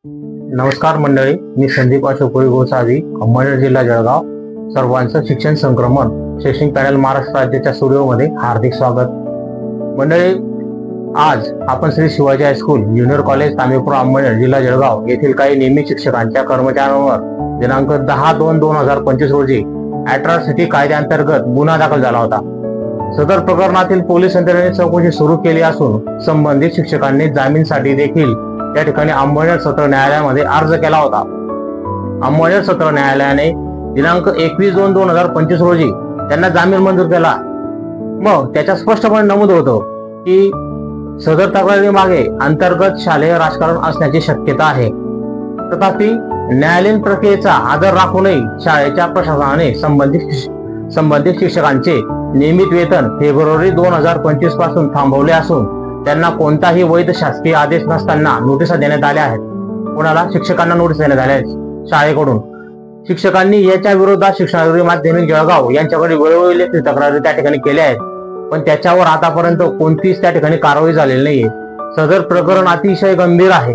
नमस्कार मंडळी, मी संदीप अशोक गोसावी, अंमळनेर जिल्हा जळगाव. सर्वांचं शिक्षण संक्रमण शैक्षणिक पॅनल महाराष्ट्र राज्याच्या स्टुडिओमध्ये हार्दिक स्वागत. मंडळी, आज आपण Shri Shivaji high school junior college Tambepur Amalner जिल्हा जळगाव येथील काही नियमित शिक्षकांच्या कर्मचाऱ्यांवर दिनांक 10/2/2025 रोजी अॅट्रॉसिटी कायद्याअंतर्गत गुन्हा दाखल झाला होता. सदर प्रकरणातील पोलीस यंत्रणेने चौकशी सुरू केली असून संबंधित शिक्षकांनी जामीनसाठी देखील त्या ठिकाणी अंमळनेर सत्र न्यायालयामध्ये अर्ज केला होता. अंमळनेर सत्र न्यायालयाने दिनांक 21/2/2025 रोजी त्यांना जामीन मंजूर केला. मग त्याच्यात स्पष्टपणे नमूद होतं की सदर तक्रारी मागे अंतर्गत शालेय राजकारण असण्याची शक्यता आहे. तथापि न्यायालयीन प्रक्रियेचा आदर राखूनही शाळेच्या प्रशासनाने संबंधित शिक्षकांचे नियमित वेतन फेब्रुवारी 2025 पासून थांबवले असून त्यांना कोणताही वैध शासकीय आदेश नसताना नोटिसा देण्यात आल्या आहेत. कोणाला? शिक्षकांना नोटीस देण्यात आल्या आहेत शाळेकडून. शिक्षकांनी याच्या विरोधात शिक्षणाधिकारी माध्यमिक जळगाव यांच्याकडे वेळोवेळी लेखी तक्रारी त्या ठिकाणी केल्या आहेत, पण त्याच्यावर आतापर्यंत कोणतीच त्या ठिकाणी कारवाई झालेली नाहीये. सदर प्रकरण अतिशय गंभीर आहे.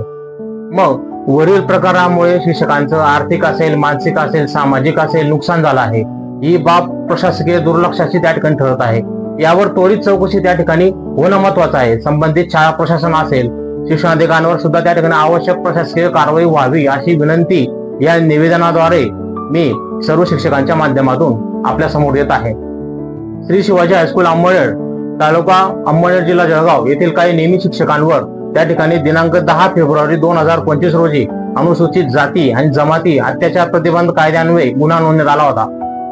मग वरील प्रकारामुळे शिक्षकांचं आर्थिक असेल, मानसिक असेल, सामाजिक असेल नुकसान झालं आहे. ही बाब प्रशासकीय दुर्लक्षाची त्या ठिकाणी ठरत आहे. यावर त्वरित चौकशी त्या ठिकाणी होणं महत्वाचं आहे. संबंधित शाळा प्रशासन असेल, शिक्षणाधिकाऱ्यांवर सुद्धा त्या ठिकाणी आवश्यक प्रशासकीय कारवाई व्हावी अशी विनंती या निवेदनाद्वारे मी सर्व शिक्षकांच्या माध्यमातून आपल्या समोर येत आहे. श्री शिवाजी हायस्कूल अंमळनेर, तालुका अंमळनेर, जिल्हा जळगाव येथील काही नियमित शिक्षकांवर त्या ठिकाणी दिनांक 10 फेब्रुवारी 2025 रोजी अनुसूचित जाती आणि जमाती अत्याचार प्रतिबंध कायद्यान्वये गुन्हा नोंदण्यात आला होता.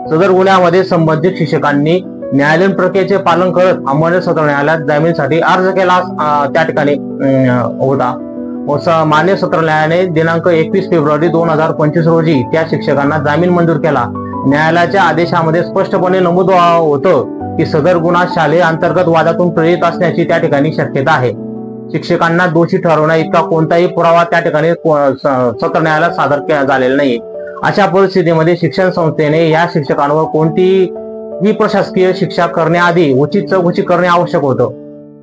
सदर गुन्ह्यामध्ये संबंधित शिक्षकांनी न्यायालयीन प्रक्रियेचे पालन करत अंमळनेर सत्र न्यायालयात जामीनसाठी अर्ज केला त्या ठिकाणी होता. मान्य सत्र न्यायालयाने दिनांक 21 फेब्रुवारी 2025 रोजी त्या शिक्षकांना जामीन मंजूर केला. न्यायालयाच्या आदेशामध्ये स्पष्टपणे नमूद होतं की सदर गुन्हा शालेय अंतर्गत वादातून प्रेरित असण्याची त्या ठिकाणी शक्यता आहे. शिक्षकांना दोषी ठरवण्या इतका कोणताही पुरावा त्या ठिकाणी सत्र न्यायालयात सादर झालेला नाही. अशा परिस्थितीमध्ये शिक्षण संस्थेने या शिक्षकांवर कोणतीही प्रशासकीय शिक्षा करण्याआधी उचित चौकशी करणे आवश्यक होतं.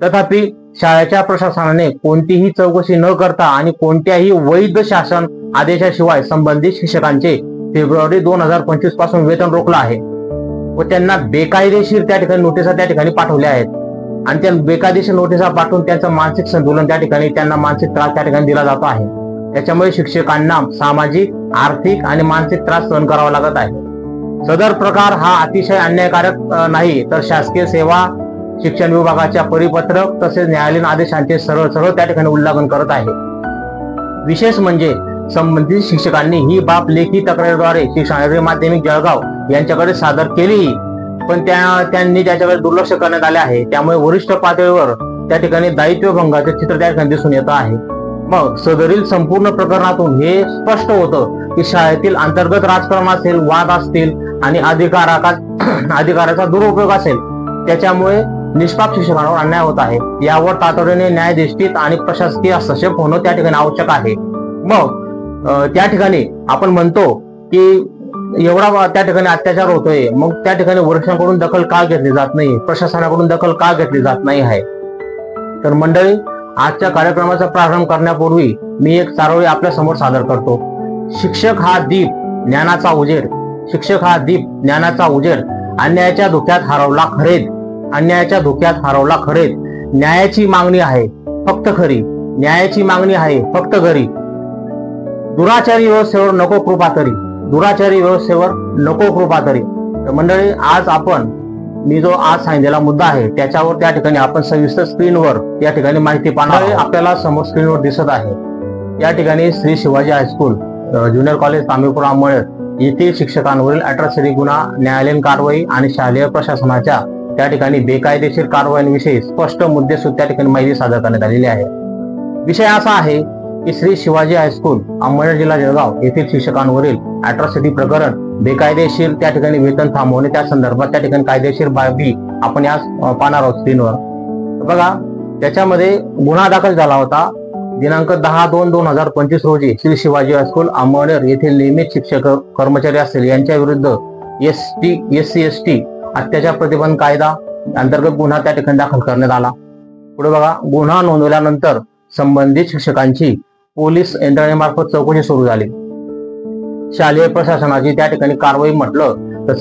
तथापि शाळेच्या प्रशासनाने कोणतीही चौकशी न करता आणि कोणत्याही वैध शासन आदेशाशिवाय संबंधित शिक्षकांचे फेब्रुवारी 2025 पासून वेतन रोखलं आहे व त्यांना बेकायदेशीर त्या ठिकाणी नोटिसा त्या ठिकाणी पाठवल्या आहेत. आणि त्या बेकायदेशीर नोटिसा पाठवून त्यांचं मानसिक संतुलन त्या ठिकाणी त्यांना मानसिक त्रास त्या ठिकाणी दिला जातो आहे. त्याच्यामुळे शिक्षकांना सामाजिक, आर्थिक आणि मानसिक त्रास सहन करावा लागत आहे. सदर प्रकार हा अतिशय अन्यायकारक नाही तर शासकीय सेवा शिक्षण विभागाच्या परिपत्रक तसेच न्यायालयीन आदेशांचे सरळ त्या ठिकाणी उल्लंघन करत आहे. विशेष म्हणजे संबंधित शिक्षकांनी ही बाब लेखी तक्रारीद्वारे शिक्षणाधिकारी माध्यमिक जळगाव यांच्याकडे सादर केली, पण त्यांनी त्याच्याकडे दुर्लक्ष करण्यात आले आहे. त्यामुळे वरिष्ठ पातळीवर त्या ठिकाणी दायित्व भंगाचे चित्र त्या ठिकाणी दिसून येत आहे. मग सदरील संपूर्ण प्रकरणातून हे स्पष्ट होतं की शाळेतील अंतर्गत राजकारण असेल, वाद असतील आणि अधिकाराचा दुरुपयोग असेल, त्याच्यामुळे निष्पाप शिक्षकांवर अन्याय होत आहे. यावर तातडीने न्यायधिष्ठित आणि प्रशासकीय हस्तक्षेप होणं त्या ठिकाणी आवश्यक आहे. मग त्या ठिकाणी आपण म्हणतो की एवढा त्या ठिकाणी अत्याचार होतोय, मग त्या ठिकाणी वरिष्ठांकडून दखल का घेतली जात नाही, प्रशासनाकडून दखल का घेतली जात नाही आहे. तर मंडळी, आजच्या कार्यक्रमाचा प्रारंभ करण्यापूर्वी मी एक चारोळी आपल्या समोर सादर करतो. शिक्षक हा दीप ज्ञानाचा उजेड, शिक्षक हा दीप ज्ञानाचा उजेड, अन्यायाच्या धोक्यात हरवला खरेद, अन्यायाच्या धोक्यात हरवला खरेद. न्यायाची मागणी आहे फक्त खरी, न्यायाची मागणी आहे फक्त खरी. दुराचारी व्यवस्थेवर नको कृपा तरी, दुराचारी व्यवस्थेवर नको कृपा तरी. मंडळी, आज मी जो आज सांगितलेला मुद्दा आहे त्याच्यावर त्या ठिकाणी आपण सविस्तर स्क्रीनवर या ठिकाणी माहिती पाहणार आहे. आपल्याला समोर स्क्रीनवर दिसत आहे या ठिकाणी Shri Shivaji high school junior college Tambepur Amalner येथील शिक्षकांवरील अॅट्रॉसिटी गुन्हा, न्यायालयीन कारवाई आणि शालेय प्रशासनाच्या त्या ठिकाणी बेकायदेशीर कारवाईविषयी स्पष्ट मुद्दे त्या ठिकाणी माहिती सादर करण्यात आलेली आहे. विषय असा आहे की श्री शिवाजी हायस्कूल अंमळनेर, जिल्हा जळगाव येथील शिक्षकांवरील अॅट्रॉसिटी प्रकरण, बेकायदेशीर त्या ठिकाणी वेतन थांबवणे, त्या संदर्भात त्या ठिकाणी कायदेशीर बाबी आपण या पाहणार आहोत स्क्रीनवर. बघा, त्याच्यामध्ये गुन्हा दाखल झाला होता दिनांक 10/2/2025 रोजी श्री शिवाजी हायस्कूल अंमळनेर येथील नियमित शिक्षक कर्मचारी असतील यांच्या विरुद्ध SC/ST अत्याचार प्रतिबंध कायदा अंतर्गत गुन्हा त्या ठिकाणी दाखल करण्यात आला. पुढे बघा, गुन्हा नोंदवल्यानंतर संबंधित शिक्षकांची पोलीस यंत्रणेमार्फत चौकशी सुरू झाली. शालेय प्रशासनाची त्या ठिकाणी कारवाई म्हटलं तर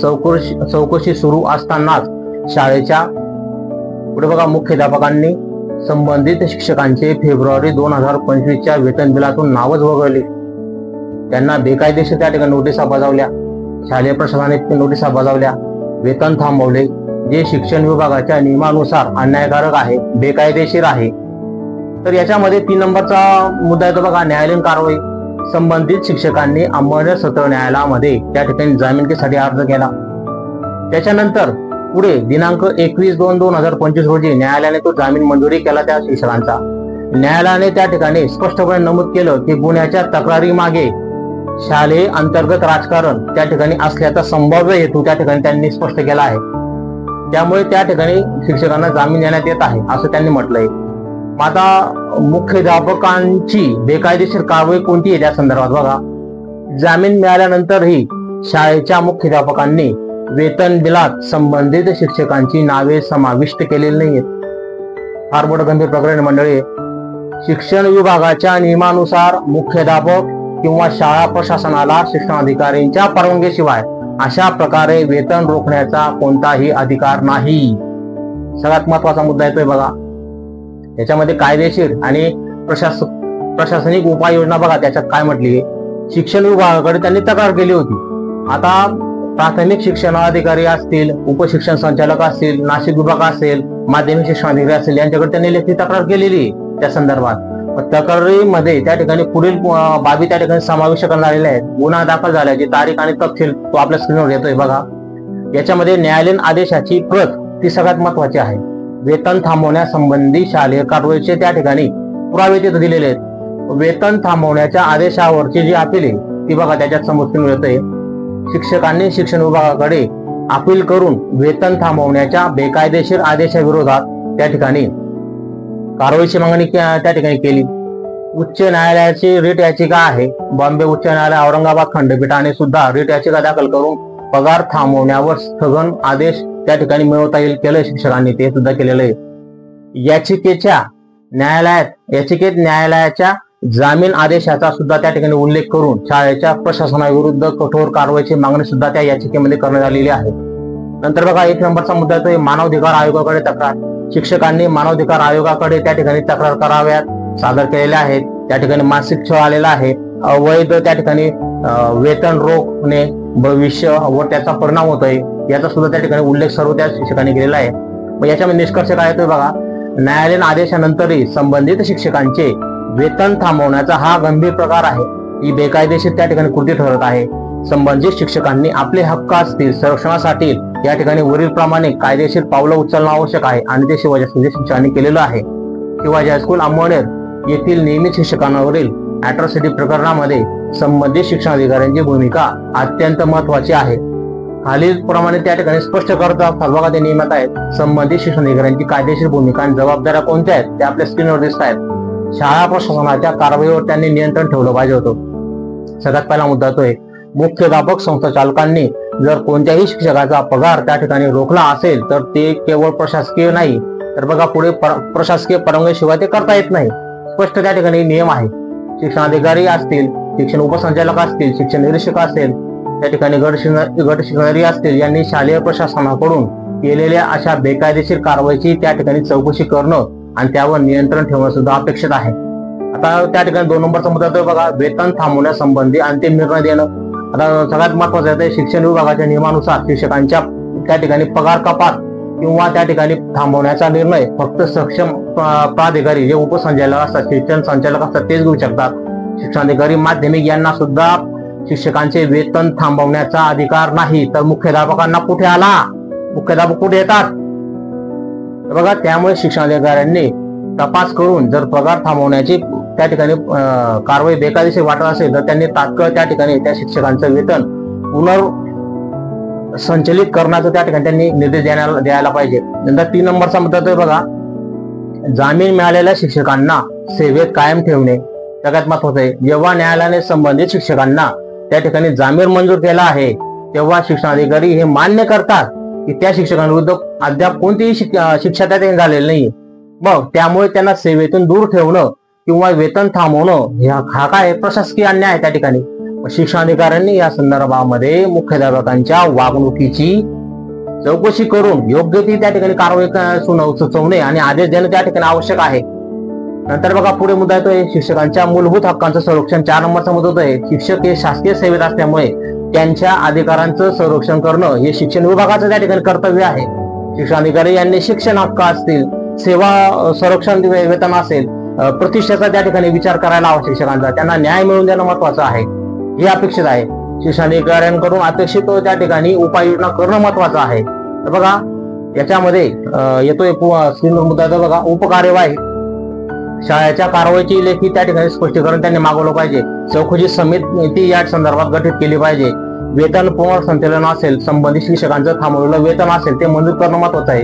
चौकशी सुरू असतानाच शाळेच्या पुढे बघा मुख्याध्यापकांनी संबंधित शिक्षकांचे फेब्रुवारी 2025च्या वेतन बिलातून नावच वगळले. त्यांना बेकायदेशीर त्या ठिकाणी नोटिसा बजावल्या. शालेय प्रशासनाने नोटिसा बजावल्या, वेतन थांबवले, जे शिक्षण विभागाच्या नियमानुसार अन्यायकारक आहे, बेकायदेशीर आहे. तर याच्यामध्ये 3 नंबरचा मुद्दा येतो बघा, न्यायालयीन कारवाई. संबंधित शिक्षकांनी अंमळनेर सत्र न्यायालयामध्ये त्या ठिकाणी जामिनकीसाठी अर्ज केला. त्याच्यानंतर पुढे दिनांक 21/2/2025 रोजी न्यायालयाने तो जामीन मंजुरी केला त्या शिक्षकांचा. न्यायालयाने त्या ठिकाणी स्पष्टपणे नमूद केलं की गुन्ह्याच्या तक्रारी मागे शालेय अंतर्गत राजकारण त्या ठिकाणी असल्याचा संभाव्य हेतू त्या ठिकाणी त्यांनी स्पष्ट केला आहे. त्यामुळे त्या ठिकाणी शिक्षकांना जामीन देण्यात येत आहे असं त्यांनी म्हटलंय. आता मुख्याध्यापकांची बेकायदेशीर कारवाई कोणती आहे त्या संदर्भात बघा, जामीन मिळाल्यानंतरही शाळेच्या मुख्याध्यापकांनी वेतन बिलात संबंधित शिक्षकांची नावे समाविष्ट केलेली नाहीत. फार मोठं गंभीर प्रकरण मंडळी. शिक्षण विभागाच्या नियमानुसार मुख्याध्यापक किंवा शाळा प्रशासनाला शिक्षणाधिकाऱ्यांच्या परवानगीशिवाय अशा प्रकारे वेतन रोखण्याचा कोणताही अधिकार नाही. सगळ्यात महत्वाचा मुद्दा येतोय बघा. याच्यामध्ये कायदेशीर आणि प्रशासनिक उपाययोजना बघा त्याच्यात काय म्हटली. शिक्षण विभागाकडे त्यांनी तक्रार केली होती. आता प्राथमिक शिक्षणाधिकारी असतील, उपशिक्षण संचालक असतील, नाशिक विभाग असेल, माध्यमिक शिक्षणाधिकारी असतील, यांच्याकडे त्यांनी लेखी तक्रार केलेली त्या संदर्भात. तक्रारीमध्ये त्या ठिकाणी पुढील बाबी त्या ठिकाणी समाविष्ट करण्यात आलेल्या आहेत. गुन्हा दाखल झाल्याची तारीख आणि तपशील तो आपल्या स्क्रीनवर येतोय बघा. याच्यामध्ये न्यायालयीन आदेशाची प्रत ती सगळ्यात महत्वाची आहे. वेतन थांबवण्यासंबंधी शालेय कारवाईचे त्या ठिकाणी पुरावे तिथे दिलेले आहेत. वेतन थांबवण्याच्या आदेशावरची जी अपील आहे ती बघा त्याच्यात समोर स्क्रीनवर येतोय. शिक्षकांनी शिक्षण विभागाकडे अपील करून वेतन थांबवण्याच्या बेकायदेशीर आदेशाविरोधात त्या ठिकाणी कारवाईची मागणी त्या ठिकाणी केली. उच्च न्यायालयाची रिट याचिका आहे. बॉम्बे उच्च न्यायालय औरंगाबाद खंडपीठाने सुद्धा रिट याचिका दाखल करून पगार थांबवण्यावर स्थगन आदेश त्या ठिकाणी मिळवता येईल केलं शिक्षकांनी, ते सुद्धा केलेलं आहे. याचिकेत न्यायालयाच्या जामीन आदेशाचा सुद्धा त्या ठिकाणी उल्लेख करून शाळेच्या प्रशासनाविरुद्ध कठोर कारवाईची मागणी सुद्धा त्या याचिकेमध्ये करण्यात आलेली आहे. नंतर बघा 1 नंबरचा मुद्दा येतो मानवाधिकार आयोगाकडे तक्रार. शिक्षकांनी मानवाधिकार आयोगाकडे त्या ठिकाणी तक्रार कराव्यात सादर केलेल्या आहेत. त्या ठिकाणी मानसिक छळ आलेला आहे. अवैध त्या ठिकाणी वेतन रोखणे भविष्य व त्याचा परिणाम होतोय याचा सुद्धा त्या ठिकाणी उल्लेख सर्व त्या शिक्षकांनी केलेला आहे. मग याच्यामध्ये निष्कर्ष काय येतोय बघा, न्यायालयीन आदेशानंतरही संबंधित शिक्षकांचे वेतन थांबवण्याचा हा गंभीर प्रकार आहे. ही बेकायदेशीर त्या ठिकाणी कृती ठरत आहे. संबंधित शिक्षकांनी आपले हक्क असतील संरक्षणासाठी या ठिकाणी वरील प्रमाणे कायदेशीर पावलं उचलणं आवश्यक आहे आणि ते शिवाजी हायस्कूल शिक्षकांनी केलेलं आहे. शिवाजी हायस्कूल अंमळनेर येथील नियमित शिक्षकांवरील अॅट्रॉसिटी प्रकरणामध्ये संबंधित शिक्षणाधिकाऱ्यांची भूमिका अत्यंत महत्वाची आहे. खालील प्रमाणे त्या ठिकाणी स्पष्ट करतात बघा ते नियमात आहेत. संबंधित शिक्षणाधिकाऱ्यांची कायदेशीर भूमिका आणि जबाबदाऱ्या कोणत्या आहेत ते आपल्या स्क्रीनवर दिसत आहेत. शाळा प्रशासनाच्या कारवाईवर त्यांनी नियंत्रण ठेवलं पाहिजे होतं. सगळ्यात पहिला मुद्दा तो आहे मुख्याध्यापक संस्थाचालकांनी जर कोणत्याही शिक्षकाचा पगार त्या ठिकाणी रोखला असेल तर ते केवळ प्रशासकीय नाही तर बघा पुढे प्रशासकीय परवानगीशिवाय ते करता येत नाही. स्पष्ट त्या ठिकाणी नियम आहे. शिक्षणाधिकारी असतील, शिक्षण उपसंचालक असतील, शिक्षण निरीक्षक असेल, त्या ठिकाणी गट शिक्षणाधिकारी असतील, यांनी शालेय प्रशासनाकडून केलेल्या अशा बेकायदेशीर कारवाईची त्या ठिकाणी चौकशी करणं आणि त्यावर नियंत्रण ठेवणं सुद्धा अपेक्षित आहे. आता त्या ठिकाणी 2 नंबरचा मुद्दा तो बघा वेतन थांबवण्यासंबंधी अंतिम निर्णय देणं. आता सगळ्यात महत्वाचं आहे शिक्षण विभागाच्या नियमानुसार शिक्षकांच्या त्या ठिकाणी पगार कपात किंवा त्या ठिकाणी थांबवण्याचा निर्णय फक्त सक्षम प्राधिकारी जे उपसंचालक असतात, शिक्षण संचालक असतात तेच घेऊ शकतात. शिक्षणाधिकारी माध्यमिक यांना सुद्धा शिक्षकांचे वेतन थांबवण्याचा अधिकार नाही. तर मुख्याध्यापकांना कुठे आला? मुख्याध्यापक कुठे येतात? बघा त्यामुळे शिक्षणाधिकाऱ्यांनी तपास करून जर पगार थांबवण्याची त्या ठिकाणी कारवाई बेकायदेशीर वाटत असेल तर त्यांनी तात्काळ त्या ठिकाणी त्या शिक्षकांचं वेतन पुनर्संचलित करण्याचा त्या ठिकाणी त्यांनी निर्देश द्यायला पाहिजे. नंतर 3 नंबरचा मुद्दा तो बघा जामीन मिळालेल्या शिक्षकांना सेवेत कायम ठेवणे. सगळ्यात महत्वाचं आहे जेव्हा न्यायालयाने संबंधित शिक्षकांना त्या ठिकाणी जामीन मंजूर केला आहे तेव्हा शिक्षणाधिकारी हे मान्य करतात की त्या शिक्षकांविरुद्ध अद्याप कोणतीही शिक्षा त्या ठिकाणी झालेली नाही. मग त्यामुळे त्यांना सेवेतून दूर ठेवणं किंवा वेतन थांबवणं हा काय प्रशासकीय अन्याय आहे त्या ठिकाणी. शिक्षणाधिकाऱ्यांनी या संदर्भामध्ये मुख्याध्यापकांच्या वागणुकीची चौकशी करून योग्य ती त्या ठिकाणी कारवाई सुचवणे आणि आदेश देणे त्या ठिकाणी आवश्यक आहे. नंतर बघा पुढे मुद्दा येतोय शिक्षकांच्या मूलभूत हक्कांचं संरक्षण. 4 नंबरचा मुद्दा होतोय शिक्षक हे शासकीय सेवेत असल्यामुळे त्यांच्या अधिकारांचं संरक्षण करणं हे शिक्षण विभागाचं त्या ठिकाणी कर्तव्य आहे. शिक्षणाधिकारी यांनी शिक्षण हक्क असतील, सेवा संरक्षण वेतन असेल, प्रतिष्ठेचा त्या ठिकाणी विचार करायला हवा. शिक्षकांचा त्यांना न्याय मिळवून देणं महत्वाचं आहे, हे अपेक्षित आहे. शिक्षणाधिकाऱ्यांकडून अपेक्षित त्या ठिकाणी उपाययोजना करणं महत्वाचं आहे. तर बघा याच्यामध्ये येतोय मुद्दा बघा उपकार्यवाही. शाळेच्या कारवाईची लेखी त्या ठिकाणी स्पष्टीकरण त्यांनी मागवलं पाहिजे. चौकशी समिती या संदर्भात गठीत केली पाहिजे. वेतन पुनर्संचलन असेल, संबंधित शिक्षकांचं थांबवलेलं वेतन असेल ते मंजूर करणं महत्वाचं आहे.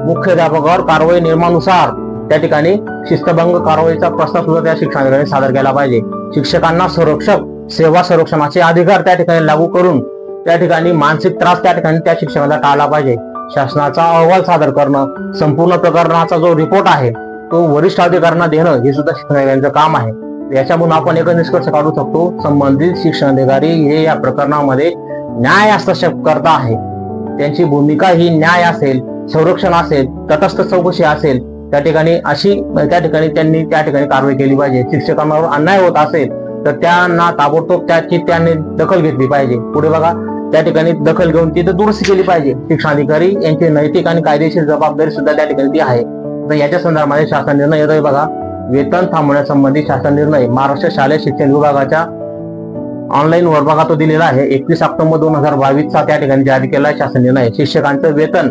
मुख्याध्यापकावर कारवाई नियमानुसार त्या ठिकाणी शिस्तभंग कारवाईचा प्रस्ताव सुद्धा त्या शिक्षणाधिकाऱ्यांनी सादर केला पाहिजे. शिक्षकांना संरक्षक सेवा संरक्षणाचे अधिकार त्या ठिकाणी लागू करून त्या ठिकाणी मानसिक त्रास त्या ठिकाणी त्या शिक्षकांना टाळला पाहिजे. शासनाचा अहवाल सादर करणं, संपूर्ण प्रकरणाचा जो रिपोर्ट आहे तो वरिष्ठ अधिकाऱ्यांना देणं हे सुद्धा शिक्षणाधिकाऱ्यांचं काम आहे. याच्यामधून आपण एक निष्कर्ष काढू शकतो, संबंधित शिक्षणाधिकारी हे या प्रकरणामध्ये न्याय हस्तक्षेपकर्ता आहे. त्यांची भूमिका ही न्याय असेल, संरक्षण असेल, तटस्थ चौकशी असेल त्या ठिकाणी त्यांनी त्या ठिकाणी कारवाई केली पाहिजे. शिक्षकांवर अन्याय होत असेल तर त्यांना ताबडतोब त्यांनी दखल घेतली पाहिजे. पुढे बघा त्या ठिकाणी दखल घेऊन तिथे दुरुस्ती केली पाहिजे. शिक्षणाधिकारी यांची नैतिक आणि कायदेशीर जबाबदारी सुद्धा त्या ठिकाणी ती आहे. तर याच्या संदर्भामध्ये शासन निर्णय येतोय बघा. वेतन थांबवण्यासंबंधी शासन निर्णय महाराष्ट्र शालेय शिक्षण विभागाच्या ऑनलाईन विभागात दिलेला आहे. 21 ऑक्टोबर 2022 चा त्या ठिकाणी जारी केला शासन निर्णय. शिक्षकांचं वेतन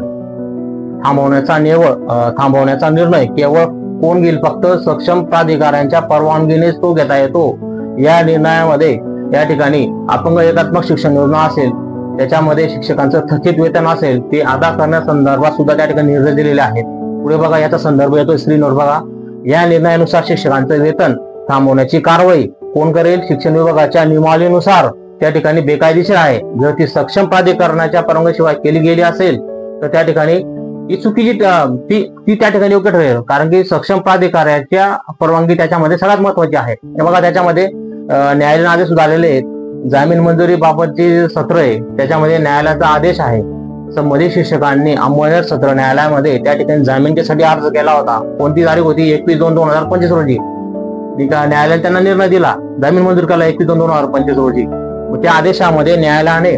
थांबवण्याचा निर्णय केवळ कोण घेईल? फक्त सक्षम प्राधिकाऱ्यांच्या परवानगीनेच तो घेता येतो. या निर्णयामध्ये या ठिकाणी अपंग एकात्मक शिक्षण योजना असेल, त्याच्यामध्ये शिक्षकांचं थकीत वेतन असेल ते अदा करण्यासंदर्भात सुद्धा त्या ठिकाणी निर्णय दिलेले आहेत. पुढे बघा याचा संदर्भ येतो स्क्रीनवर बघा. या निर्णयानुसार शिक्षकांचं वेतन थांबवण्याची कारवाई कोण करेल? शिक्षण विभागाच्या नियमावलीनुसार त्या ठिकाणी बेकायदेशीर आहे. जर ती सक्षम प्राधिकरणाच्या परवानगीशिवाय केली गेली असेल तर त्या ठिकाणी ही चुकीची ती त्या ठिकाणी योग्य ठरेल. कारण की सक्षम प्राधिकाऱ्याच्या परवानगी त्याच्यामध्ये सगळ्यात महत्वाची आहे. बघा त्याच्यामध्ये न्यायालयीन आदेश सुद्धा आलेले आहेत. जामीन मंजुरी बाबतची सत्र आहे त्याच्यामध्ये न्यायालयाचा आदेश आहे. संबंधित शिक्षकांनी अंमळनेर सत्र न्यायालयामध्ये त्या ठिकाणी जामिनतेसाठी अर्ज केला होता. कोणती तारीख होती? 21/2/2025 रोजी न्यायालयाने त्यांना निर्णय दिला, जामीन मंजूर केला 21/2/2025 रोजी. त्या आदेशामध्ये न्यायालयाने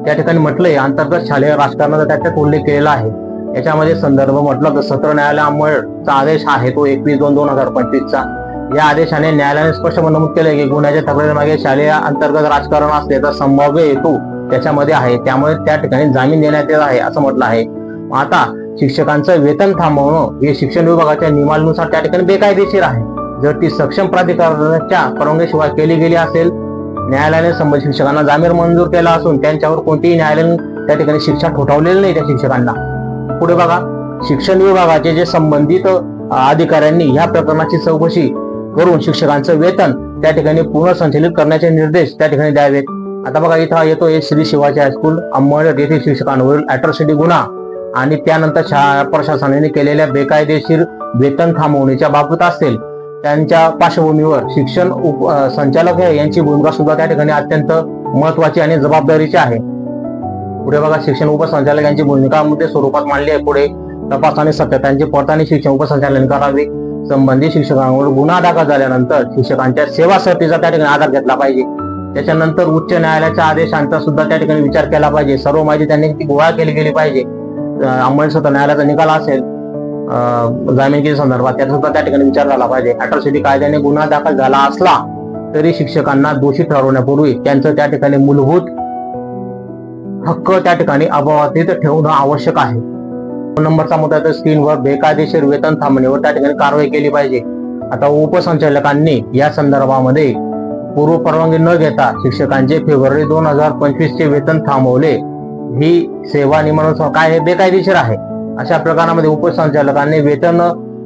त्या ठिकाणी म्हटलंय अंतर्गत शालेय राजकारणाचा त्याच्यात उल्लेख केलेला आहे. याच्यामध्ये संदर्भ म्हटलं तर सत्र न्यायालय अंमळचा आदेश आहे तो 21/2/2025 चा. या आदेशाने न्यायालयाने स्पष्टपणे नमूद केले की गुन्ह्याच्या तक्रारीमागे शालेय अंतर्गत राजकारण असल्याचा संभाव्य हेतू त्याच्यामध्ये आहे, त्यामुळे त्या ठिकाणी जामीन देण्यात येत आहे असं म्हटलं आहे. आता शिक्षकांचं वेतन थांबवणं हे शिक्षण विभागाच्या नियमानुसार त्या ठिकाणी बेकायदेशीर आहे. जर ती सक्षम प्राधिकरणाच्या परवानगीशिवाय केली गेली असेल, न्यायालयाने संबंधित शिक्षकांना जामीन मंजूर केला असून त्यांच्यावर कोणतीही न्यायालयाने त्या ठिकाणी शिक्षा ठोठावलेली नाही त्या शिक्षकांना. पुढे बघा शिक्षण विभागाचे जे संबंधित अधिकाऱ्यांनी या प्रकरणाची चौकशी करून शिक्षकांचं वेतन त्या ठिकाणी पुनर्संचलित करण्याचे निर्देश त्या ठिकाणी द्यावेत. आता बघा इथं येतो श्री शिवाजी हायस्कूल अंमळनेर येथील शिक्षकांवरील अॅट्रॉसिटी गुन्हा आणि त्यानंतर शाळा प्रशासनाने केलेल्या बेकायदेशीर वेतन थांबवणीच्या बाबत असेल त्यांच्या पार्श्वभूमीवर शिक्षण संचालक यांची भूमिका सुद्धा त्या ठिकाणी अत्यंत महत्वाची आणि जबाबदारीची आहे. पुढे बघा शिक्षण उपसंचालक यांची भूमिका मध्ये स्वरूपात मांडली आहे. पुढे तपास आणि सत्यतांची पडताळणी शिक्षण उपसंचालकांनी करावी. संबंधित शिक्षकांवर गुन्हा दाखल झाल्यानंतर शिक्षकांच्या सेवा सर्तीचा त्या ठिकाणी आधार घेतला पाहिजे. त्याच्यानंतर उच्च न्यायालयाच्या आदेशांचा सुद्धा त्या ठिकाणी विचार केला पाहिजे. सर्व माहिती त्यांनी ती गोळा केली गेली पाहिजे. अंमळनेर सत्र न्यायालयाचा निकाल असेल जामीनकी संदर्भात त्याचा सुद्धा त्या ठिकाणी विचार झाला पाहिजे. अॅट्रॉसिटी कायद्याने गुन्हा दाखल झाला असला तरी शिक्षकांना दोषी ठरवण्यापूर्वी त्यांचं त्या ठिकाणी मूलभूत हक्क त्या ठिकाणी अबाधित ठेवणं आवश्यक आहे. 2 नंबरचा मुद्दा तर स्क्रीनवर बेकायदेशीर वेतन थांबवण्यावर त्या ठिकाणी कारवाई केली पाहिजे. आता उपसंचालकांनी या संदर्भामध्ये पूर्व परवानगी न घेता शिक्षकांचे फेब्रुवारी 2025 चे वेतन थांबवले ही सेवा नियमानुसार काय हे बेकायदेशीर आहे. अशा प्रकारामध्ये उपसंचालकांनी वेतन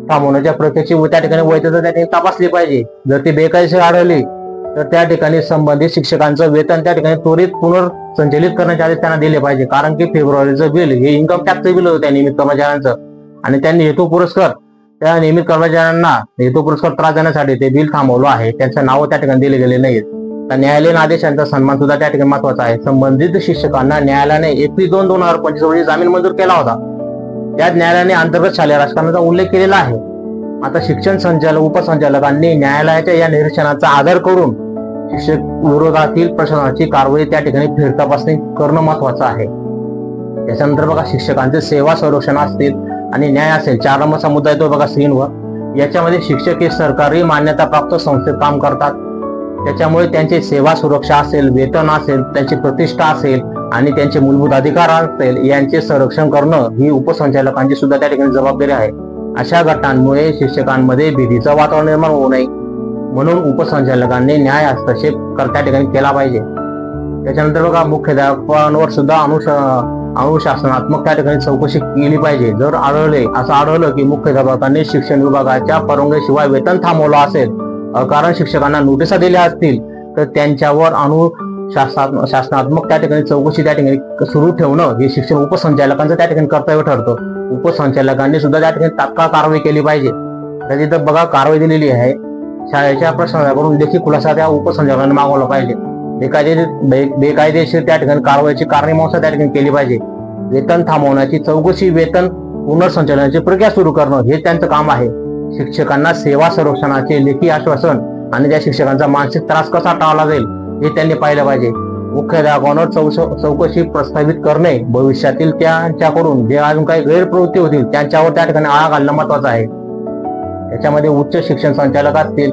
थांबवण्याच्या प्रक्रियेची त्या ठिकाणी वैधता त्या ठिकाणी तपासली पाहिजे. जर ती बेकायदेशीर आढळली तर त्या ठिकाणी संबंधित शिक्षकांचं वेतन त्या ठिकाणी त्वरित पुनर्संचलित करण्याचे आदेश त्यांना दिले पाहिजे. कारण की फेब्रुवारीचं बिल हे इन्कम टॅक्सचं बिल होतं त्या निमित्त कर्मचाऱ्यांचं आणि त्यांनी हेतू पुरस्कार त्या नियमित कर्मचाऱ्यांना हेतुपुरस्सर त्रास देण्यासाठी ते बिल थांबवलं आहे. त्यांचं नाव त्या ठिकाणी दिले गेले नाहीत. तर न्यायालयीन आदेशांचा सन्मान सुद्धा त्या ठिकाणी महत्वाचा आहे. संबंधित शिक्षकांना न्यायालयाने 21/2/2025 रोजी जामीन मंजूर केला होता. त्यात न्यायालयाने अंतर्गत शालेय राजकारणाचा उल्लेख केलेला आहे. आता शिक्षण संचालक उपसंचालकांनी न्यायालयाच्या या निरीक्षणाचा आदर करून शिक्षक विरोधातील प्रशासनाची कारवाई त्या ठिकाणी फेरतपासणी करणं महत्वाचं आहे. त्याच्यानंतर बघा, शिक्षकांचे सेवा संरक्षण असतील आणि न्याय असेल, 4 नंबरचा मुद्दा येतो बघा स्क्रीनवर. याच्यामध्ये शिक्षक हे सरकारी मान्यताप्राप्त संस्थेत काम करतात. त्याच्यामुळे त्यांची सेवा सुरक्षा असेल, वेतन असेल, त्यांची प्रतिष्ठा असेल आणि त्यांचे मूलभूत अधिकार असेल यांचे संरक्षण करणं ही उपसंचालकांची सुद्धा त्या ठिकाणी जबाबदारी आहे. अशा घटनांमुळे शिक्षकांमध्ये भीतीचं वातावरण निर्माण होऊ नये म्हणून उपसंचालकांनी न्याय हस्तक्षेप त्या ठिकाणी केला पाहिजे. त्याच्यानंतर बघा, मुख्याध्यापकांवर सुद्धा अनुशासनात्मक त्या ठिकाणी चौकशी केली पाहिजे. जर असं आढळलं की मुख्याध्यापकांनी शिक्षण विभागाच्या परवानगीशिवाय वेतन थांबवलं असेल, कारण शिक्षकांना नोटिसा दिल्या असतील, तर त्यांच्यावर शासनात्मक त्या ठिकाणी चौकशी त्या ठिकाणी सुरू ठेवणं हे शिक्षण उपसंचालकांचं त्या ठिकाणी कर्तव्य ठरतं. उपसंचालकांनी सुद्धा त्या ठिकाणी तात्काळ कारवाई केली पाहिजे. तर तिथं बघा कारवाई दिलेली आहे. शाळेच्या प्रशासनाकडून लेखी खुलासा त्या उपसंचालकांनी मागवला पाहिजे. बेकायदेशीर त्या ठिकाणी कारवाईची कारणमीमांसा त्या ठिकाणी केली पाहिजे. वेतन थांबवण्याची चौकशी, वेतन पुनर्संचालनाची प्रक्रिया सुरू करणं हे त्यांचं काम आहे. शिक्षकांना सेवा संरक्षणाचे लेखी आश्वासन आणि त्या शिक्षकांचा मानसिक त्रास कसा टाळला जाईल हे त्यांनी पाहिलं पाहिजे. मुख्याध्यापकांवर चौकशी प्रस्तावित करणे, भविष्यातील त्यांच्याकडून जे अजून काही गैरप्रवृत्ती होतील त्यांच्यावर त्या ठिकाणी आळा घालणं महत्वाचं आहे. त्याच्यामध्ये उच्च शिक्षण संचालक असतील,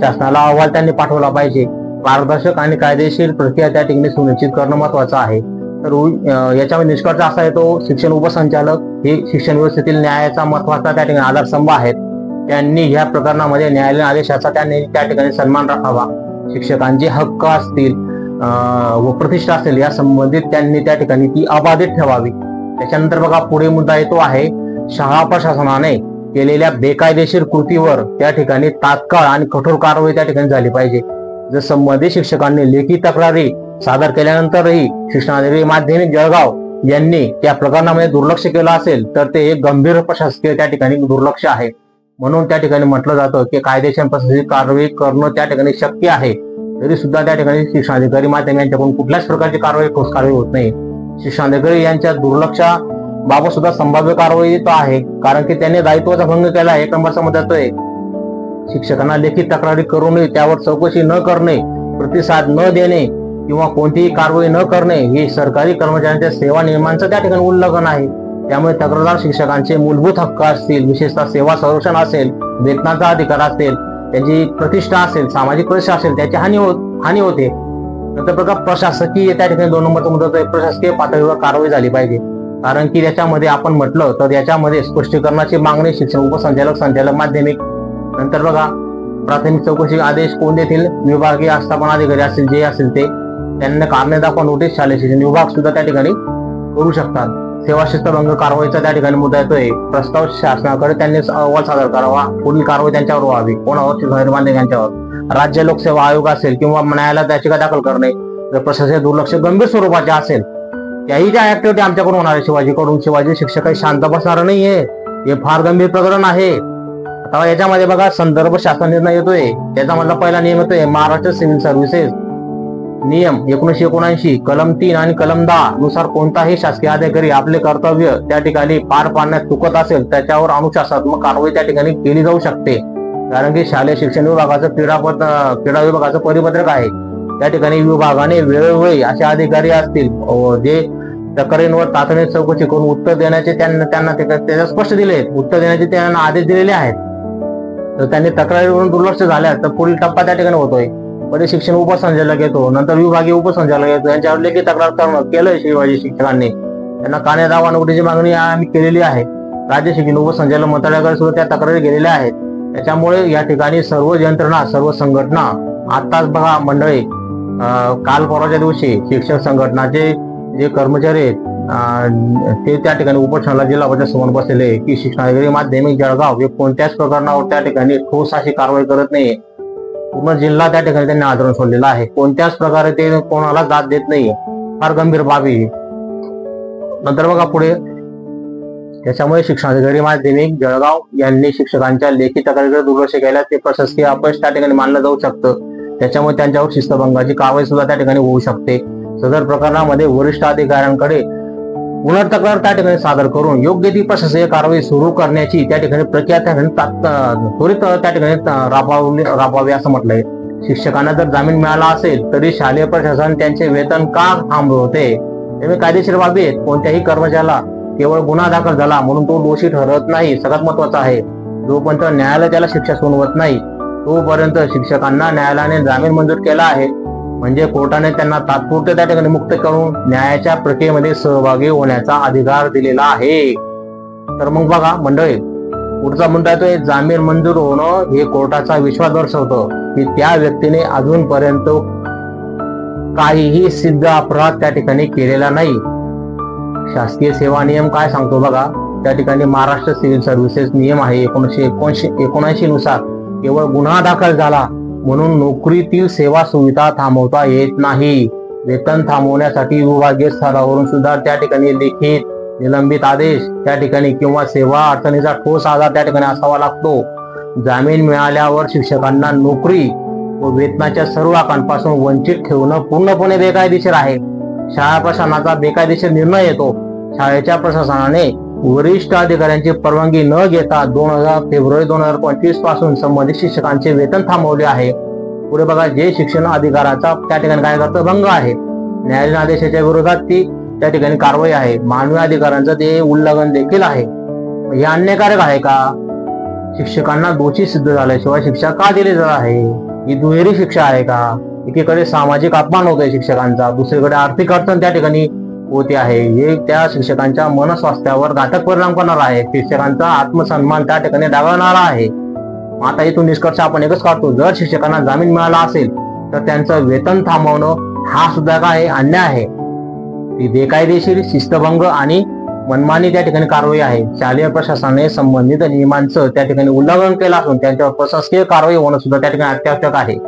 शासनाला अहवाल त्यांनी पाठवला पाहिजे. पारदर्शक आणि कायदेशीर प्रक्रिया त्या ठिकाणी सुनिश्चित करणं महत्वाचं आहे. तर याच्यामध्ये निष्कर्ष असा येतो, शिक्षण उपसंचालक हे शिक्षण व्यवस्थेतील न्यायाचा महत्वाचा त्या ठिकाणी आधारस्तंभ आहेत. त्यांनी ह्या प्रकरणामध्ये न्यायालयीन आदेशाचा त्यांनी त्या ठिकाणी सन्मान राखावा. शिक्षकांचे हक्क असतील व प्रतिष्ठा असेल या संबंधित त्यांनी त्या ठिकाणी ती अबाधित ठेवावी. त्याच्यानंतर बघा, पुढे मुद्दा येतो आहे शाळा प्रशासनाने केलेल्या बेकायदेशीर कृतीवर त्या ठिकाणी तात्काळ आणि कठोर कारवाई त्या ठिकाणी झाली पाहिजे. जर संबंधित शिक्षकांनी लेखी तक्रारी सादर केल्यानंतरही शिक्षणाधिकारी माध्यमिक जळगाव यांनी त्या प्रकरणामध्ये दुर्लक्ष केलं असेल तर ते एक गंभीर प्रशासकीय त्या ठिकाणी दुर्लक्ष आहे. म्हणून त्या ठिकाणी म्हटलं जातं की कायदेशीर प्रशासकीय कारवाई करणं त्या ठिकाणी शक्य आहे, तरी सुद्धा त्या ठिकाणी शिक्षणाधिकारी माध्यम यांच्याकडून कुठल्याच प्रकारची ठोस कारवाई होत नाही. शिक्षणाधिकारी यांच्या दुर्लक्षाबाबत सुद्धा संभाव्य कारवाई आहे, कारण की त्यांनी दायित्वाचा भंग केला आहे. 1 नंबरचा मुद्दा तो आहे. शिक्षकांना लेखी तक्रारी करूनही त्यावर चौकशी न करणे, प्रतिसाद न देणे किंवा कोणतीही कारवाई न करणे हे सरकारी कर्मचाऱ्यांच्या सेवा नियमांचं त्या ठिकाणी उल्लंघन आहे. त्यामुळे तक्रारदार शिक्षकांचे मूलभूत हक्क असतील, विशेषतः सेवा संरक्षण असेल, वेतनाचा अधिकार असेल, त्यांची प्रतिष्ठा असेल, सामाजिक प्रतिष्ठा असेल, त्याची हानी होते. नंतर बघा, प्रशासकीय त्या ठिकाणी 2 नंबरचा मुद्दा प्रशासकीय पातळीवर कारवाई झाली पाहिजे. कारण की त्याच्यामध्ये आपण म्हटलं तर याच्यामध्ये स्पष्टीकरणाची मागणी शिक्षण उपसंचालक, संचालक माध्यमिक. नंतर बघा, प्राथमिक चौकशी आदेश कोण देतील, विभागीय आस्थापना अधिकारी असतील जे असेल ते, त्यांना कारणे दाखवा नोटीस शालेय शिक्षण विभाग सुद्धा त्या ठिकाणी करू शकतात. सेवा शिस्तभंग कारवाईचा त्या ठिकाणी मुद्दा येतोय. प्रस्ताव शासनाकडे त्यांनी अहवाल सादर करावा. पुढील कारवाई त्यांच्यावर व्हावी. कोणावर? माध्यम यांच्यावर. राज्य लोकसेवा आयोग असेल किंवा न्यायालयात याचिका दाखल करणे. जर प्रशासकीय दुर्लक्ष गंभीर स्वरूपाचे असेल, त्याही ज्या ऍक्टिव्हिटी आमच्याकडून होणार आहे शिवाजी शिक्षक काही शांत बसणार नाहीये. हे फार गंभीर प्रकरण आहे. आता याच्यामध्ये बघा, संदर्भ शासन निर्णय येतोय. त्याचा पहिला नियम येतोय महाराष्ट्र सिव्हिल सर्व्हिसेस नियम 1979 कलम 3 आणि कलम 10 नुसार कोणताही शासकीय अधिकारी आपले कर्तव्य त्या ठिकाणी पार पाडण्यात चुकत असेल त्याच्यावर अनुशासनात्मक कारवाई त्या ठिकाणी केली जाऊ शकते. कारण की शालेय शिक्षण विभागाचं क्रीडा विभागाचं परिपत्रक आहे. त्या ठिकाणी विभागाने वेळोवेळी असे अधिकारी असतील जे तक्रारींवर तातडीने चौकशी करून उत्तर देण्याचे त्यांना त्याच्या स्पष्ट दिले, उत्तर देण्याचे त्यांना आदेश दिलेले आहेत. तर त्यांनी तक्रारीवरून दुर्लक्ष झाल्यास तर पुढील टप्पा त्या ठिकाणी होतोय. मध्ये शिक्षण उपसंचालक येतो, नंतर विभागीय उपसंचालक येतो. यांच्यावर लेखी तक्रार केलंय शिवाजी शिक्षकांनी. त्यांना काने दावा नोटीसची मागणी आम्ही केलेली आहे. राज्य शिक्षण उपसंचालक मंत्रालयाकडे सुद्धा त्या तक्रारी गेलेल्या आहेत. त्याच्यामुळे या ठिकाणी सर्व यंत्रणा, सर्व संघटना, आताच बघा मंडळी, काल परवाच्या दिवशी शिक्षण संघटनाचे जे कर्मचारी आहेत ते त्या ठिकाणी उपोषणाला जिल्हा परिषद समोर बसलेले की शिक्षणाधिकारी माध्यमिक जळगाव हे कोणत्याच प्रकरणावर त्या ठिकाणी ठोस अशी कारवाई करत नाही. पूर्ण जिल्हा त्या ठिकाणी त्यांनी आंदोलन सोडलेलं आहे. कोणत्याच प्रकारे ते कोणाला दाद देत नाही. फार गंभीर बाबी. नंतर बघा पुढे, त्याच्यामुळे शिक्षणाधिकारी माध्यमिक जळगाव यांनी शिक्षकांच्या लेखी तक्रारीकडे दुर्लक्ष केल्यास ते प्रशासकीय अपयश त्या ठिकाणी मानलं जाऊ शकतं. त्याच्यामुळे त्यांच्यावर शिस्तभंगाची कारवाई सुद्धा त्या ठिकाणी होऊ शकते. सदर प्रकरणामध्ये वरिष्ठ अधिकाऱ्यांकडे पुनर्तक्रार त्या ठिकाणी सादर करून योग्य ती प्रशासकीय कारवाई सुरू करण्याची त्या ठिकाणी प्रक्रिया त्या ठिकाणी त्वरित त्या ठिकाणी राबवावी असं म्हटलंय. शिक्षकांना जर जामीन मिळाला असेल तरी शालेय प्रशासन त्यांचे वेतन का थांबवते? त्यामुळे कायदेशीर बाबी आहेत. कोणत्याही कर्मचाऱ्याला केवळ गुन्हा दाखल झाला म्हणून तो दोषी ठरत नाही. सगळ्यात महत्वाचं आहे, जोपर्यंत न्यायालय त्याला शिक्षा सुनावत नाही तोपर्यंत शिक्षकांना न्यायालयाने जामीन मंजूर केला आहे म्हणजे कोर्टाने त्यांना तात्पुरते त्या ठिकाणी मुक्त करून न्यायाच्या प्रक्रियेमध्ये सहभागी होण्याचा अधिकार दिलेला आहे. तर मग बघा मंडळी, पुढचा मुद्दा येतोय जामीन मंजूर होणं हे कोर्टाचा विश्वास दर्शवतं की त्या व्यक्तीने अजूनपर्यंत काहीही सिद्ध अपराध त्या ठिकाणी केलेला नाही. शासकीय सेवा नियम काय सांगतो बघा, त्या ठिकाणी महाराष्ट्र सिव्हिल सर्व्हिसेस नियम आहे 1979 नुसार केवळ गुन्हा दाखल झाला म्हणून नोकरीतील सेवा सुविधा थांबवता येत नाही. वेतन थांबवण्यासाठी विभागीय स्तरावरून सुद्धा त्या ठिकाणी लिखित निलंबित आदेश त्या ठिकाणी किंवा सेवा अडचणीचा ठोस आधार त्या ठिकाणी असावा लागतो. जामीन मिळाल्यावर शिक्षकांना नोकरी व वेतनाच्या सर्व हक्कांपासून वंचित ठेवणं पूर्णपणे बेकायदेशीर आहे. शाळा प्रशासनाचा बेकायदेशीर निर्णय येतो. शाळेच्या प्रशासनाने वरिष्ठ अधिकाऱ्यांची परवानगी न घेता फेब्रुवारी 2025 पासून संबंधित शिक्षकांचे वेतन थांबवले आहे. पुढे बघा, जे शिक्षण अधिकाराचा त्या ठिकाणी काय करतं भंग आहे, न्यायालयीन आदेशाच्या विरोधात ती त्या ठिकाणी कारवाई आहे. मानवी अधिकारांचं ते उल्लंघन देखील आहे. हे अन्यायकारक आहे का? शिक्षकांना दोषी सिद्ध झाल्याशिवाय शिक्षा का दिली जात आहे? ही दुहेरी शिक्षा आहे का? एकीकडे सामाजिक अपमान होतोय शिक्षकांचा, दुसरीकडे आर्थिक अडचण त्या ठिकाणी होते आहे. हे त्या शिक्षकांच्या मनस्वास्थ्यावर घातक परिणाम करणार आहे. शिक्षकांचा आत्मसन्मान त्या ठिकाणी डावलणारा आहे. आता इथून निष्कर्ष आपण एकच काढतो, जर शिक्षकांना जामीन मिळाला असेल तर त्यांचं वेतन थांबवणं हा सुद्धा काय अन्याय आहे. ती बेकायदेशीर, शिस्तभंग आणि मनमानी त्या ठिकाणी कारवाई आहे. शालेय प्रशासनाने संबंधित नियमांचं त्या ठिकाणी उल्लंघन केलं असून त्यांच्यावर प्रशासकीय कारवाई होणं सुद्धा त्या ठिकाणी अत्यावश्यक आहे.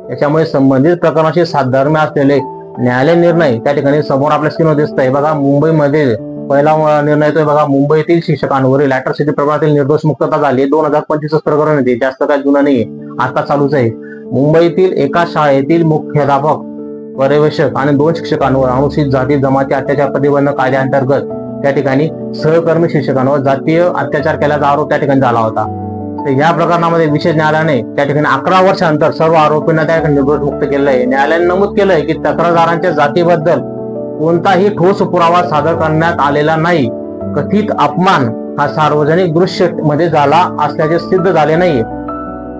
त्याच्यामुळे संबंधित प्रकरणाशी साधर्म्य असलेले न्यायालय निर्णय त्या ठिकाणी समोर आपल्या स्क्रीनवर दिसत आहे. बघा, मुंबईमध्ये पहिला निर्णय येतोय बघा, मुंबईतील शिक्षकांवरील अॅट्रॉसिटी प्रकरणातील निर्दोष मुक्तता झाली. 2025 प्रकरण येते, जास्त काय जुना नाहीये, आता चालूच आहे. मुंबईतील एका शाळेतील मुख्याध्यापक, पर्यवेक्षक आणि 2 शिक्षकांवर अनुसूचित जाती जमाती अत्याचार प्रतिबंध कायद्याअंतर्गत त्या ठिकाणी सहकर्मी शिक्षकांवर जातीय अत्याचार केल्याचा आरोप त्या ठिकाणी झाला होता. तर या प्रकरणामध्ये विशेष न्यायालयाने त्या ठिकाणी 11 वर्षानंतर सर्व आरोपींना त्या ठिकाणी निर्दोष मुक्त केलं आहे. न्यायालयाने नमूद केलंय की तक्रारदारांच्या जातीबद्दल कोणताही ठोस पुरावा सादर करण्यात आलेला नाही. कथित अपमान हा सार्वजनिक दृश्य मध्ये झाला असल्याचे सिद्ध झाले नाही.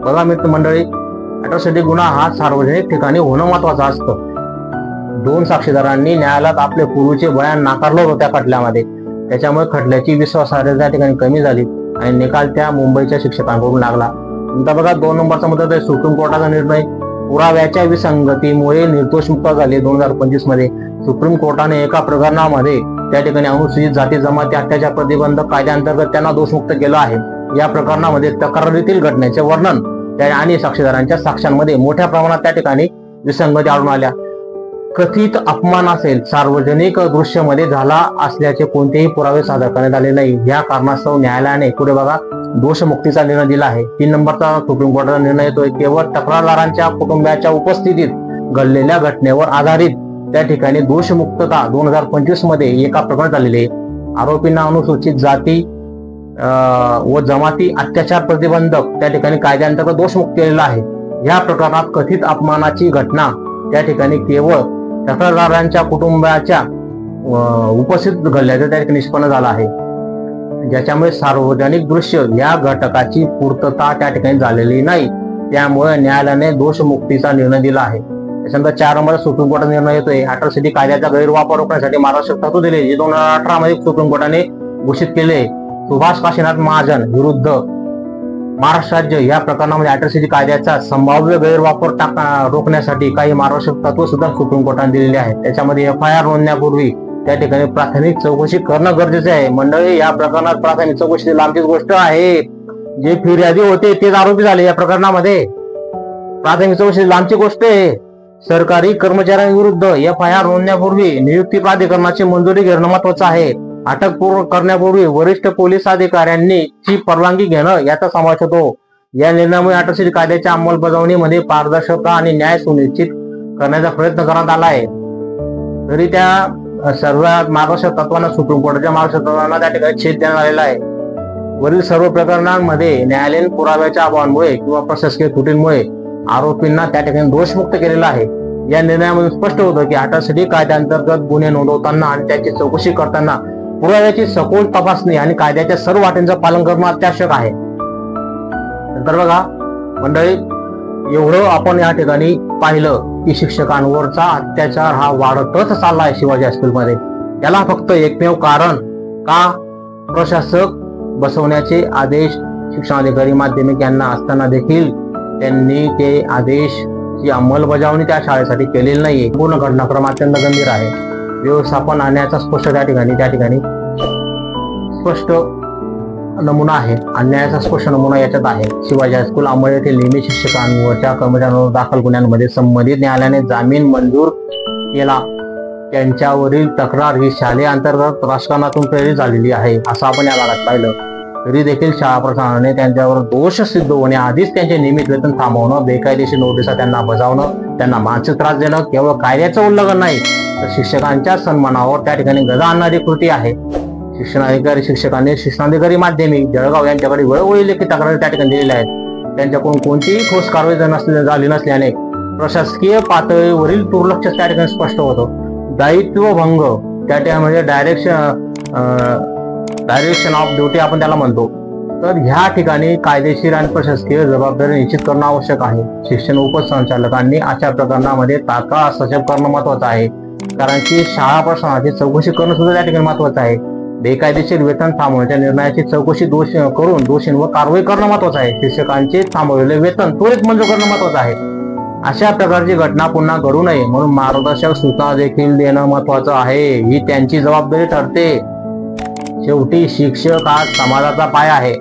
बघा मित्र मंडळी, अॅट्रॉसिटी गुन्हा हा सार्वजनिक ठिकाणी होणं महत्वाचं असतं. 2 साक्षीदारांनी न्यायालयात आपले पूर्वीचे बयान नाकारलं होतं त्या खटल्यामध्ये. त्याच्यामुळे खटल्याची विश्वासार्हता त्या ठिकाणी कमी झाली आणि निकाल त्या मुंबईच्या शिक्षकांकडून लागला. नंतर बघा 2 नंबरचा मुद्दा आहे सुप्रीम कोर्टाचा निर्णय. पुराव्याच्या विसंगतीमुळे निर्दोष मुक्त झाले. 2025 मध्ये सुप्रीम कोर्टाने एका प्रकरणामध्ये त्या ठिकाणी अनुसूचित जाती जमाती अत्याचार प्रतिबंध कायद्याअंतर्गत त्यांना दोषमुक्त केलं आहे. या प्रकरणामध्ये तक्रारीतील घटनेचे वर्णन आणि साक्षीदारांच्या साक्ष्यांमध्ये मोठ्या प्रमाणात त्या ठिकाणी विसंगती आढळून आल्या. कथित अपमान असेल सार्वजनिक दृश्यामध्ये झाला असल्याचे कोणतेही पुरावे सादर करण्यात आले नाही. या कारणास्तव न्यायालयाने पुढे बघा दोषमुक्तीचा निर्णय दिला आहे. 3 नंबरचा सुप्रीम कोर्टाचा निर्णय येतोय, केवळ तक्रारदारांच्या कुटुंबियाच्या उपस्थितीत घडलेल्या घटनेवर आधारित त्या ठिकाणी दोषमुक्तता 2025 मध्ये एका प्रकरणात झालेली आहे. आरोपींना अनुसूचित जाती व जमाती अत्याचार प्रतिबंधक त्या ठिकाणी कायद्याअंतर्गत दोषमुक्त केलेला आहे. या प्रकरणात कथित अपमानाची घटना त्या ठिकाणी केवळ तक्रारदारांच्या कुटुंबाच्या उपस्थित घडल्याचं त्या ठिकाणी निष्पन्न झालं आहे, ज्याच्यामुळे सार्वजनिक दृश्य या घटकाची पूर्तता त्या ठिकाणी झालेली नाही. त्यामुळे न्यायालयाने दोषमुक्तीचा निर्णय दिला आहे. त्याच्यानंतर 4 नंबर सुप्रीम कोर्टाचा निर्णय येतोय, अॅट्रॉसिटी कायद्याचा गैरवापर रोखण्यासाठी महाराष्ट्र तत्व दिले जे 2018 मध्ये सुप्रीम कोर्टाने घोषित केले. सुभाष काशीनाथ महाजन विरुद्ध महाराष्ट्र राज्य या प्रकरणामध्ये अॅट्रॉसिटी कायद्याचा संभाव्य गैरवापर रोखण्यासाठी काही महाराष्ट्र तत्व सुद्धा सुप्रीम कोर्टाने दिलेले आहेत. त्याच्यामध्ये FIR नोंदण्यापूर्वी त्या ठिकाणी प्राथमिक चौकशी करणं गरजेचे आहे. मंडळी, या प्रकरणात प्राथमिक चौकशी लांबचीच गोष्ट आहे. जे फिर्यादी होते तेच आरोपी झाले या प्रकरणामध्ये. प्राथमिक चौकशी लांबची गोष्ट आहे. सरकारी कर्मचाऱ्यांविरुद्ध FIR नोंदण्यापूर्वी नियुक्ती प्राधिकरणाची मंजुरी घेणं महत्वाचं आहे. अटक करण्यापूर्वी वरिष्ठ पोलीस अधिकाऱ्यांनी ची परवानगी घेणं याचा समावेश होतो. या निर्णयामुळे अटकशील कायद्याच्या अंमलबजावणीमध्ये पारदर्शकता आणि न्याय सुनिश्चित करण्याचा प्रयत्न करण्यात आला आहे. तरी त्या सर्व मार्गदर्शक तत्वांना सुप्रीम कोर्टाच्या मार्गदर्शक तत्वांना त्या ठिकाणी छेद देण्यात आलेला आहे. वरील सर्व प्रकरणांमध्ये न्यायालयीन पुराव्याच्या अभावामुळे किंवा प्रशासकीय त्रुटींमुळे आरोपींना त्या ठिकाणी दोषमुक्त केलेला आहे. या निर्णयामधून स्पष्ट होतं की अटकशील कायद्याअंतर्गत गुन्हे नोंदवताना आणि त्याची चौकशी करताना पुराव्याची सखोल तपासणी आणि कायद्याच्या सर्व अटींचं पालन करणं अत्यावश्यक आहे. तर बघा मंडळी, एवढं आपण या ठिकाणी पाहिलं की शिक्षकांवरचा अत्याचार हा वाढतच चालला आहे शिवाजी हायस्कूलमध्ये. याला फक्त एकमेव कारण का प्रशासक बसवण्याचे आदेश शिक्षणाधिकारी माध्यमिक यांना असताना देखील त्यांनी ते आदेशची अंमलबजावणी त्या शाळेसाठी केलेली नाहीये. पूर्ण घटनाक्रम अत्यंत गंभीर आहे. व्यवस्थापन आणण्याचा स्पष्ट त्या ठिकाणी स्पष्ट नमुना आहे. अन्यायाचा स्पष्ट नमुना याच्यात आहे. शिवाजी हायस्कूल अंबड येथील नियमित शिक्षकांवरच्या कर्मचाऱ्यांवर दाखल गुन्ह्यांमध्ये संबंधित न्यायालयाने जामीन मंजूर केला. त्यांच्यावरील तक्रार ही शालेय अंतर्गत राजकारणातून प्रेरित झालेली आहे असं आपण या भागात पाहिलं. तरी देखील शाळा प्रशासनाने त्यांच्यावर दोष सिद्ध होण्याआधीच त्यांचे नियमित वेतन थांबवणं, बेकायदेशीर नोटिसा त्यांना बजावणं, त्यांना मानसिक त्रास देणं केवळ कायद्याचं उल्लंघन नाही तर शिक्षकांच्या सन्मानावर त्या ठिकाणी गदा आणणारी कृती आहे. शिक्षणाधिकारी शिक्षणाधिकारी माध्यमिक जळगाव यांच्याकडे वेळोवेळी लेखी तक्रारी त्या ठिकाणी दिलेल्या आहेत. त्यांच्याकडून कोणतीही ठोस कारवाई झाली नसल्याने प्रशासकीय पातळीवरील दुर्लक्ष त्या ठिकाणी स्पष्ट होतं. दायित्व भंग त्या ठिकाणी डायरेक्शन ऑफ ड्युटी आपण त्याला म्हणतो. तर ह्या ठिकाणी कायदेशीर आणि प्रशासकीय जबाबदारी निश्चित करणं आवश्यक आहे. शिक्षण उपसंचालकांनी अशा प्रकरणामध्ये तात्काळ हस्तक्षेप करणं महत्वाचं आहे. कारण की शाळा प्रशासनाची चौकशी करणं सुद्धा त्या ठिकाणी महत्वाचं आहे. बेकायदेशीर वेतन थांबवण्याच्या निर्णयाची चौकशी करून दोषींवर कारवाई करणं महत्वाचं आहे. शिक्षकांचे थांबवलेले वेतन त्वरित मंजूर करणं महत्वाचं आहे. अशा प्रकारची घटना पुन्हा घडू नये म्हणून मार्गदर्शक सूचना देखील देणं महत्वाचं आहे. ही त्यांची जबाबदारी ठरते. शेवटी शिक्षक हा समाजाचा पाया आहे.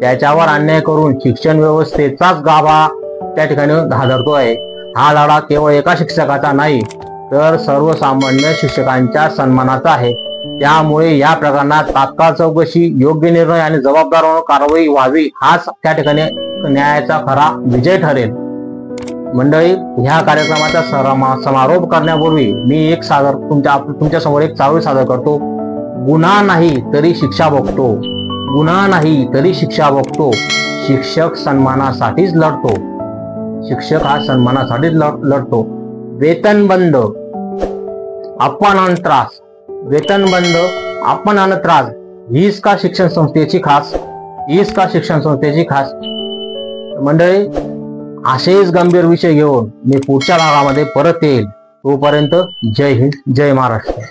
त्याच्यावर अन्याय करून शिक्षण व्यवस्थेचाच गाभा त्या ठिकाणी हादरतोय. हा लढा केवळ एका शिक्षकाचा नाही तर सर्वसामान्य शिक्षकांच्या सन्मानाचा आहे. त्यामुळे या प्रकरणात तात्काळ चौकशी, योग्य निर्णय आणि जबाबदार कारवाई व्हावी हाच त्या ठिकाणी न्यायाचा खरा विजय ठरेल. मंडळी, ह्या कार्यक्रमाचा समारोप करण्यापूर्वी मी एक तुमच्या समोर एक चारोळी सादर करतो. गुन्हा नाही तरी शिक्षा भोगतो, गुन्हा नाही तरी शिक्षा भोगतो. शिक्षक सन्मानासाठीच लढतो, शिक्षक हा सन्मानासाठीच लढतो. वेतन बंद, अपमान त्रास, वेतन बंद, अपमान त्रास हीच का शिक्षण संस्थेची खास मंडळी. असेच गंभीर विषय घेऊन मी पुढच्या भागामध्ये परत येईल. तोपर्यंत जय हिंद, जय महाराष्ट्र.